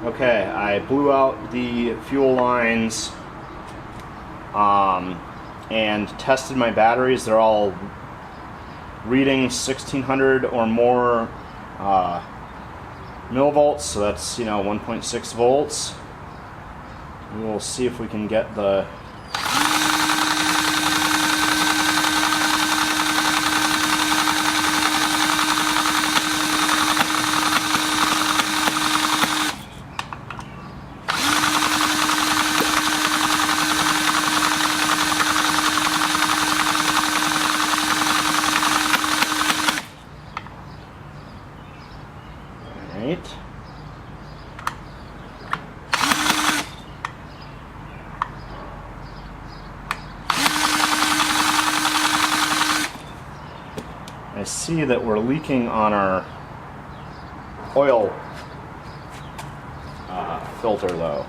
Okay, I blew out the fuel lines and tested my batteries. They're all reading 1600 or more millivolts, so that's 1.6 volts. And we'll see if we can get the I see that we're leaking on our oil filter though.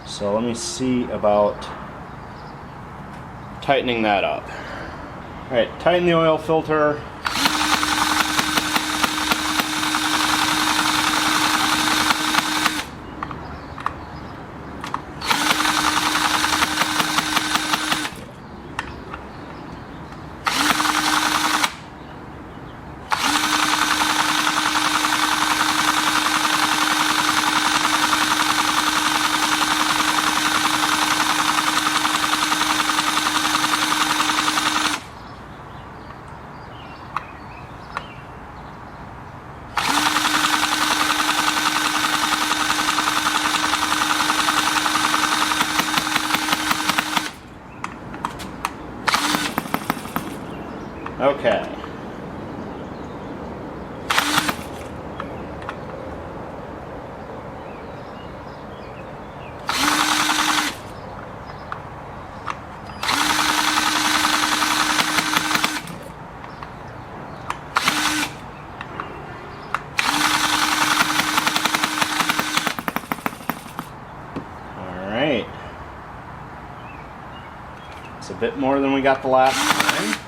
So let me see about tightening that up. Alright, tighten the oil filter. Okay. All right. It's a bit more than we got the last time.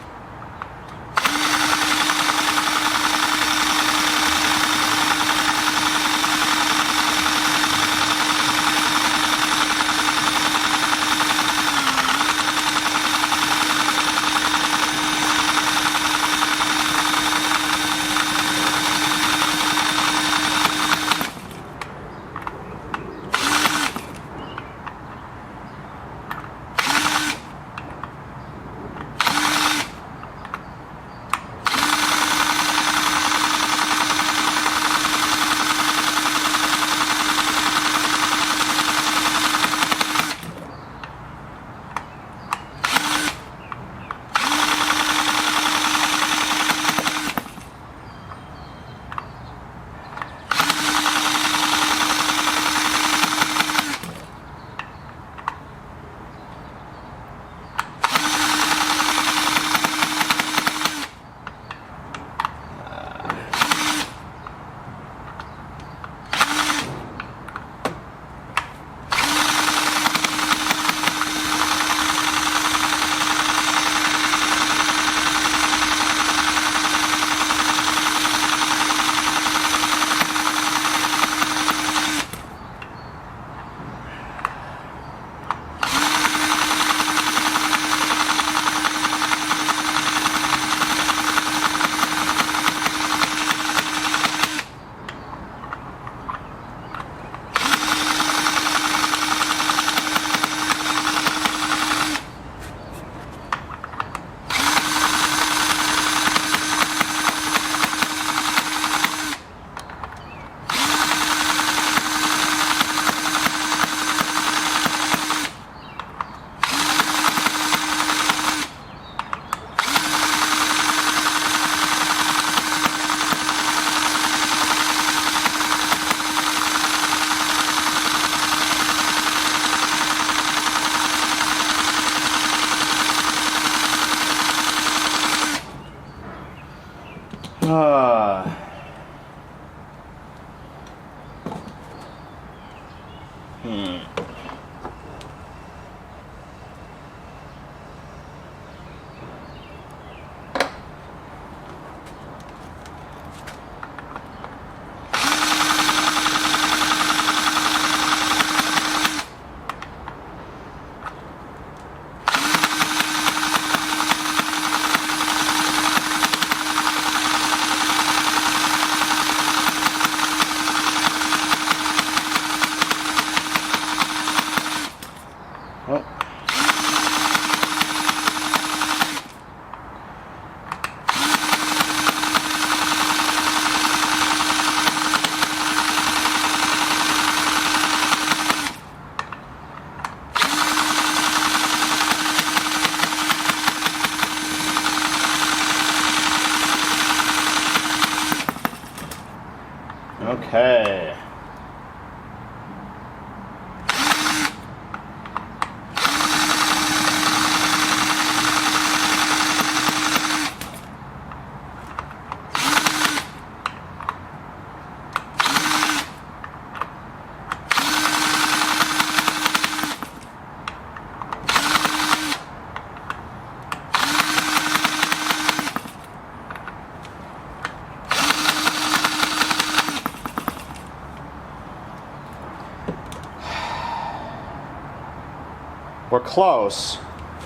We're close,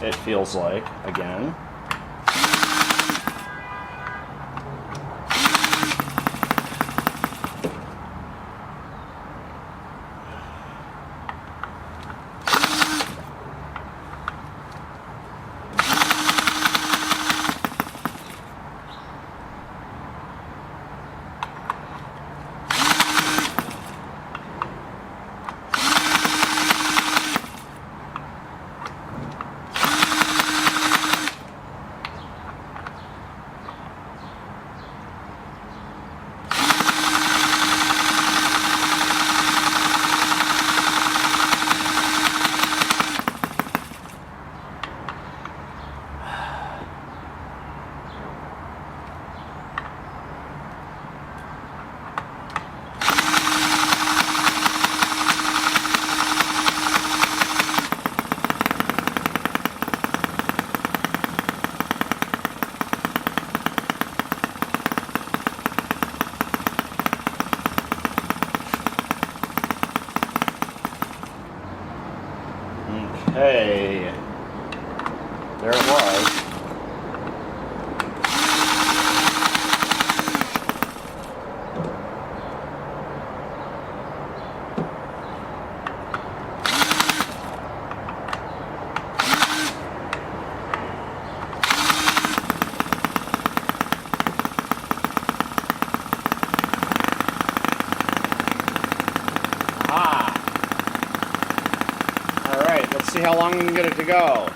it feels like, again. Okay, there it was. All right, let's see how long we can get it to go.